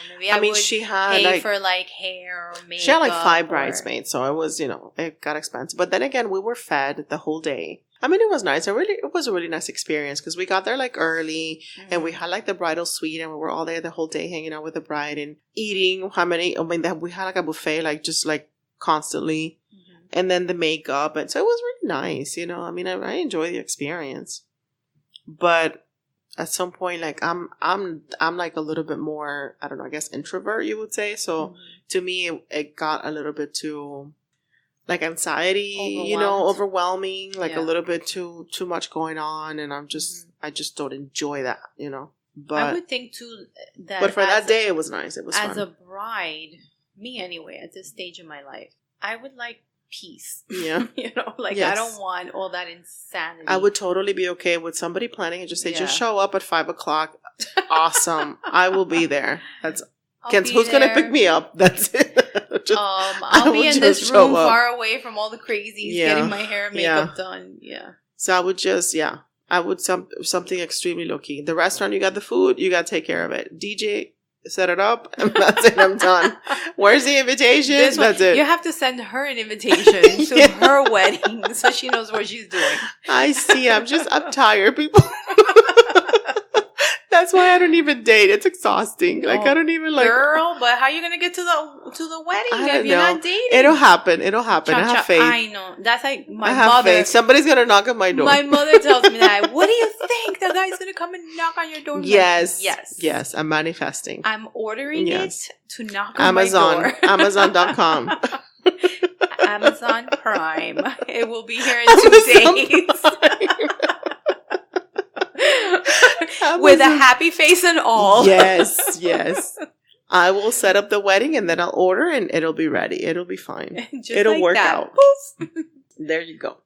Maybe I would she had pay for like hair or makeup. She had like 5 bridesmaids, so it was, it got expensive. But then again, we were fed the whole day. I mean, it was nice. It was a really nice experience because we got there like early and we had like the bridal suite and we were all there the whole day hanging out with the bride and eating. We had like a buffet, like just like constantly, and then the makeup, and so it was really nice. I mean, I enjoyed the experience, but at some point, like I'm like a little bit more, I don't know, I guess introvert, you would say. So to me, it got a little bit too like anxiety, overwhelming, like a little bit too much going on, and I just don't enjoy that, But I would think too that. But for that day, it was nice. It was fun. As a bride, me anyway, at this stage in my life, I would like peace. Yeah. I don't want all that insanity. I would totally be okay with somebody planning and just say, just show up at 5:00. Awesome. I will be there. Who's going to pick me up? That's it. I'll be in this room far away from all the crazies getting my hair and makeup done. Yeah. So I would something extremely low key. The restaurant, you got the food, you got to take care of it. DJ, set it up, and that's it. I'm done. Where's the invitation? That's it. You have to send her an invitation to her wedding so she knows what she's doing. I see. I'm tired, people. That's why I don't even date. It's exhausting. Like I don't even like. Girl, but how are you gonna get to the wedding if you're not dating? It'll happen. I have faith. I know. That's like my mother. I have faith. Somebody's gonna knock on my door. My mother tells me that. What do you think? The guy's gonna come and knock on your door? Yes. I'm manifesting. I'm ordering it to knock on my door. Amazon.com. Amazon Prime. It will be here in 2 days. With a happy face and all. Yes. I will set up the wedding and then I'll order and it'll be ready. It'll be fine. It'll work out. There you go.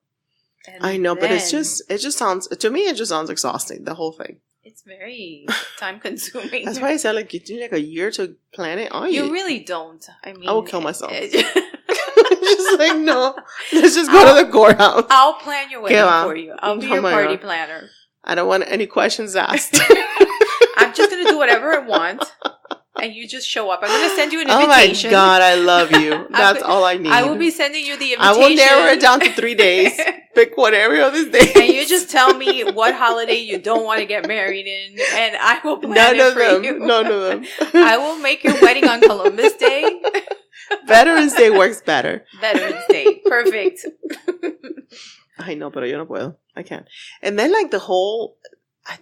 I know, but it just sounds exhausting, the whole thing. It's very time consuming. That's why I said like you need like a year to plan it. You really don't. I mean, I will kill myself. Just like, no. Let's just go to the courthouse. I'll plan your wedding for you. I'll be your party planner. I don't want any questions asked. I'm just going to do whatever I want. And you just show up. I'm going to send you an invitation. Oh my God, I love you. That's all I need. I will be sending you the invitation. I will narrow it down to 3 days. Pick whatever of these days. And you just tell me what holiday you don't want to get married in. And I will plan it for you. None of them. I will make your wedding on Columbus Day. Veterans Day works better. Veterans Day. Perfect. I know, pero yo no puedo. I can't. And then like the whole,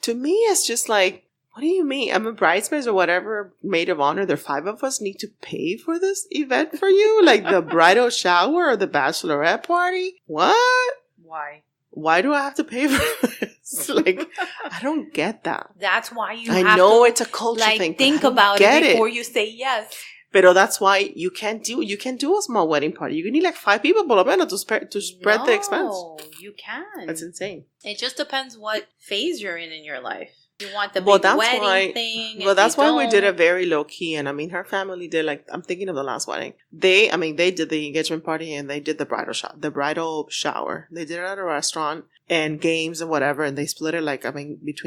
to me, it's just like, what do you mean? I'm a bridesmaid or whatever, maid of honor. There are 5 of us need to pay for this event for you? Like the bridal shower or the bachelorette party? What? Why? Why do I have to pay for this? Like, I don't get that. That's why you have to. I know it's a culture thing. Think about it before you say yes. Pero that's why you can't do a small wedding party. You need like 5 people por lo menos to spread the expense. No, you can. That's insane. It just depends what phase you're in your life. You want the big wedding thing. Well, that's why we did it very low key. And I mean, her family did I'm thinking of the last wedding. They did the engagement party and they did the bridal shower. They did it at a restaurant and games and whatever. And they split it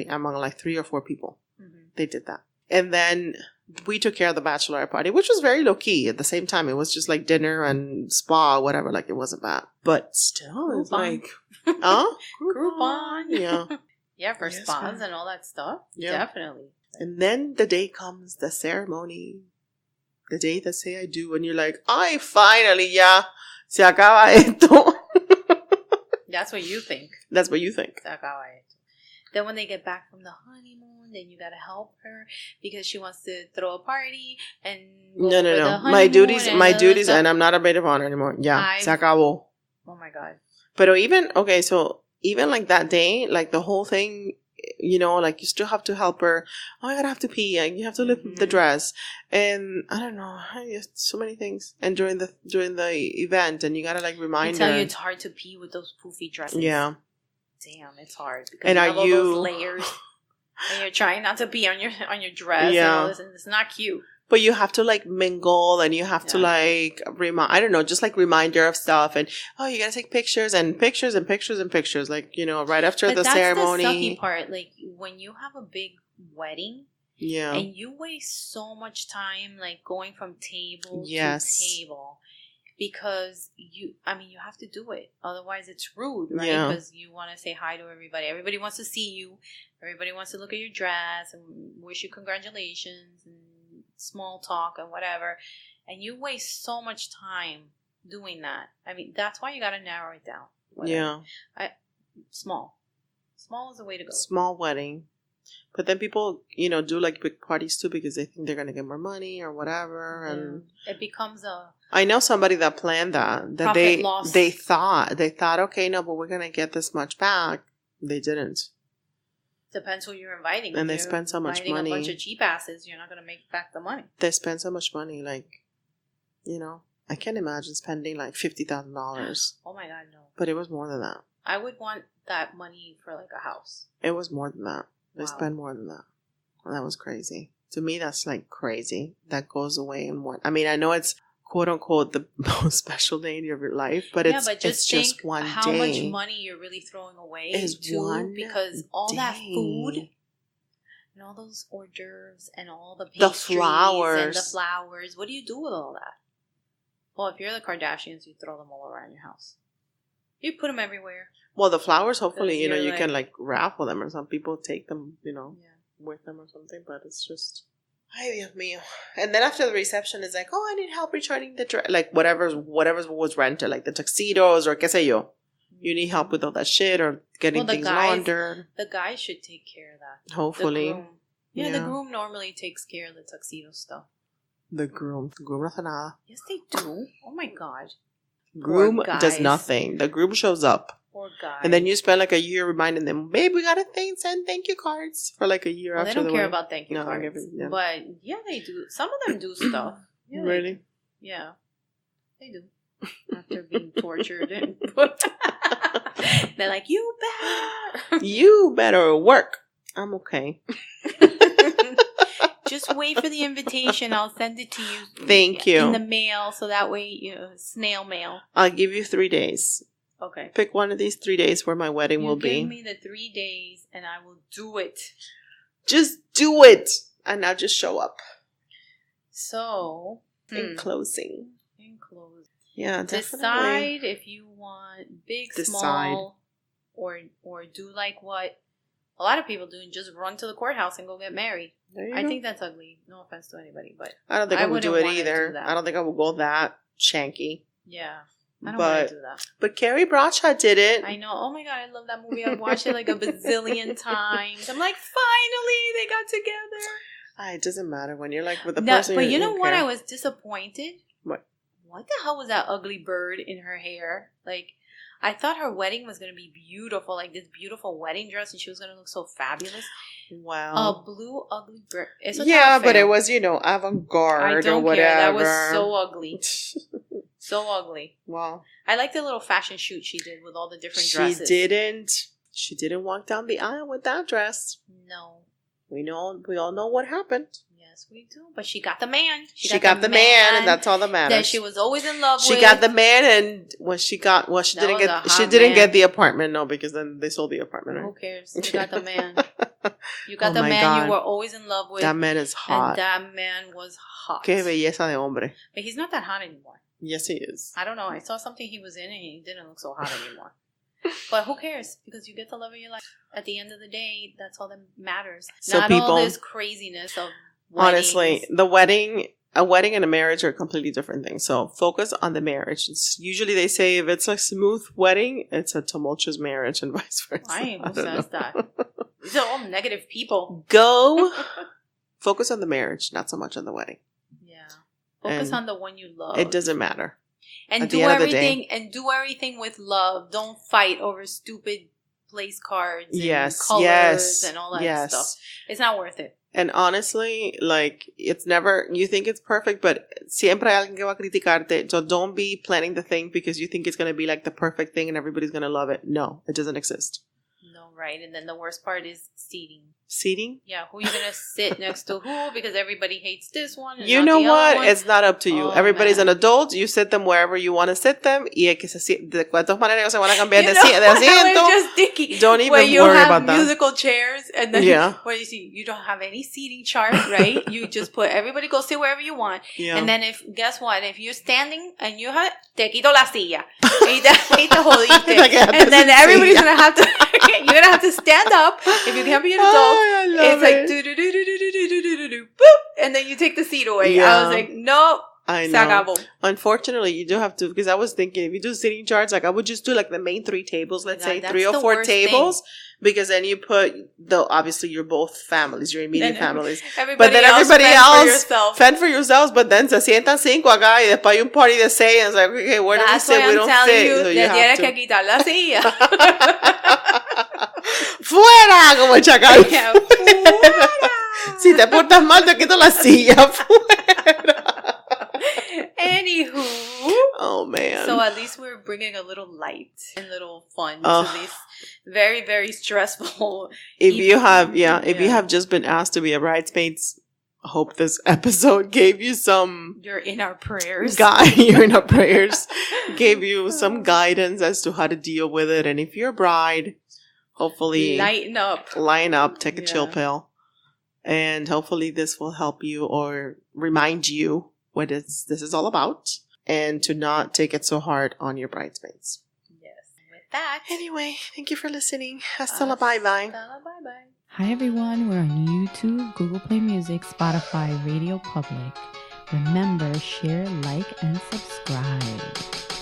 among like 3 or 4 people. Mm-hmm. They did that. And then we took care of the bachelorette party, which was very low key. At the same time, it was just like dinner and spa, whatever. Like it wasn't bad, but still, it's like, Groupon. Yeah. Yeah, for spas and all that stuff. Yeah. Definitely. And then the day comes, the ceremony, the day that say I do, and you're like, ay, finally, ya, se acaba esto. That's what you think. That's what you think. Se acaba esto. Then when they get back from the honeymoon, then you gotta help her because she wants to throw a party and go No. the My duties, stuff. and I'm not a maid of honor anymore. Yeah, se acabó. Oh my God. But even, okay, so even like that day, like the whole thing, you know, like you still have to help her. Oh, I gotta have to pee. And you have to lift the dress. And I don't know, so many things. And during the event, and you gotta like remind her. I tell you, it's hard to pee with those poofy dresses. Yeah. Damn, it's hard because and you have all those layers, and you're trying not to pee on your dress. Yeah. And all this, and it's not cute. But you have to like mingle, and you have to like I don't know, just like remind her of stuff, and you gotta take pictures and pictures and pictures and pictures, like, you know, right after the ceremony. That's the sucky part. Like when you have a big wedding, yeah, and you waste so much time like going from table to table. Because you have to do it. Otherwise, it's rude, right? Yeah. Because you want to say hi to everybody. Everybody wants to see you. Everybody wants to look at your dress and wish you congratulations and small talk and whatever. And you waste so much time doing that. I mean, that's why you got to narrow it down. Whatever. Yeah. Small is the way to go. Small wedding. But then people, you know, do like big parties too because they think they're going to get more money or whatever. And it becomes I know somebody that planned that they thought, okay, no, but we're going to get this much back. They didn't. Depends who you're inviting. And they spend so much money. A bunch of cheap asses, you're not going to make back the money. They spend so much money, like, you know, I can't imagine spending like $50,000. Oh my God, no. But it was more than that. I would want that money for like a house. It was more than that. They spend more than that. And that was crazy. To me, that's like crazy. That goes away in one. I mean, I know it's quote unquote the most special day of your life, but it's just one day. How much money you're really throwing away too, because all that food and all those hors d'oeuvres and all the pastries, the flowers. What do you do with all that? Well, if you're the Kardashians, you throw them all around your house. You put them everywhere. Well, the flowers, hopefully, you know, you can like raffle them, or some people take them, you know, with them or something. But it's just, ay, Dios mío. And then after the reception, it's like, I need help returning the dress, like whatever was rented, like the tuxedos or qué sé yo. You need help with all that shit or getting things laundered. The guys should take care of that. Hopefully. The groom normally takes care of the tuxedo stuff. The groom no hace nada. Yes, they do. Oh my God. Groom does nothing. The groom shows up. Poor guy. And then you spend like a year reminding them, babe, we got to send thank you cards for like a year after the wedding. They don't care about thank you cards. But yeah, they do. Some of them do stuff. Yeah, really? Yeah. They do. After being tortured. They're like, you better work. I'm okay. Just wait for the invitation. I'll send it to you. Thank you. In the mail, so that way, you know, snail mail. I'll give you 3 days. Okay. Pick one of these 3 days where my wedding will be. Give me the 3 days, and I will do it. Just do it, and I'll just show up. So, in closing. Yeah, definitely. Decide if you want big, small, or do like what a lot of people do and just run to the courthouse and go get married. I think that's ugly. No offense to anybody, but I don't think I would do it either. I don't think I would go that shanky. Yeah. I don't want to do that. But Carrie Bradshaw did it. I know. Oh my God, I love that movie. I've watched it like a bazillion times. I'm like, finally, they got together. It doesn't matter when you're like with the person. But you know what? I was disappointed. What the hell was that ugly bird in her hair? Like, I thought her wedding was going to be beautiful, like this beautiful wedding dress, and she was going to look so fabulous. Wow. A blue ugly bird. But it was, you know, avant-garde or whatever. That was so ugly. So ugly. Wow. I like the little fashion shoot she did with all the different dresses. She didn't walk down the aisle with that dress. No. We all know what happened. Yes, we do. But she got the man. She got the man, and that's all that matters. That she was always in love with. She got the man, and she didn't get the apartment. No, because then they sold the apartment. Right? Who cares? You got the man. You got the man you were always in love with. That man is hot. And that man was hot. Qué belleza de hombre. But he's not that hot anymore. Yes, he is. I don't know. I saw something he was in, and he didn't look so hot anymore. But who cares? Because you get the love of your life. At the end of the day, that's all that matters. So not all this craziness of weddings. Honestly, the wedding a wedding and a marriage are completely different things. So focus on the marriage. Usually they say if it's a smooth wedding, it's a tumultuous marriage and vice versa. I who says that? These are all negative people. Go focus on the marriage, not so much on the wedding. Yeah. Focus on the one you love. It doesn't matter. And do everything with love. Don't fight over stupid place cards and colors and all that stuff. It's not worth it. And honestly, like, it's never, you think it's perfect, but siempre hay alguien que va a criticarte. So don't be planning the thing because you think it's going to be like the perfect thing and everybody's going to love it. No, it doesn't exist. No, right. And then the worst part is seating. Seating? Yeah, who are you going to sit next to who? Because everybody hates this one. You know what? It's not up to you. Everybody's an adult. You sit them wherever you want to sit them. Y que de todas maneras ellos se van a cambiar de asiento. Don't even worry about that. Musical chairs. And then what you see, you don't have any seating chart, right? You just put everybody go sit wherever you want. Yeah. And then guess what? If you're standing and you have, te quito la silla. Y te jodiste. And then everybody's going to have to, you're going to have to stand up if you can't be an adult. It's like do boop, and then you take the seat away. Yeah. I was like, nope. I know. Unfortunately, you do have to, because I was thinking if you do sitting charts, like I would just do like the main 3 tables, let's say 3 or 4 tables, because then you put obviously you're both families, your immediate families. But then everybody else fend for yourselves, but then se sientan 5 acá y después hay un party de 6 and it's like, okay, where do we sit? We don't sit. So you have to. Que quitar la silla. ¡Fuera! Como el chacal. ¡Fuera! Si te portas mal, te quito la silla. ¡Fuera! Anywho. Oh, man. So at least we're bringing a little light and little fun to these very, very stressful. If you have just been asked to be a bridesmaid, I hope this episode gave you some... You're in our prayers. You're in our prayers. Gave you some guidance as to how to deal with it. And if you're a bride... Hopefully, line up, take a chill pill. And hopefully this will help you or remind you what this is all about. And to not take it so hard on your bridesmaids. Yes. With that. Anyway, thank you for listening. Hasta la bye-bye. Hi everyone, we're on YouTube, Google Play Music, Spotify, Radio Public. Remember, share, like, and subscribe.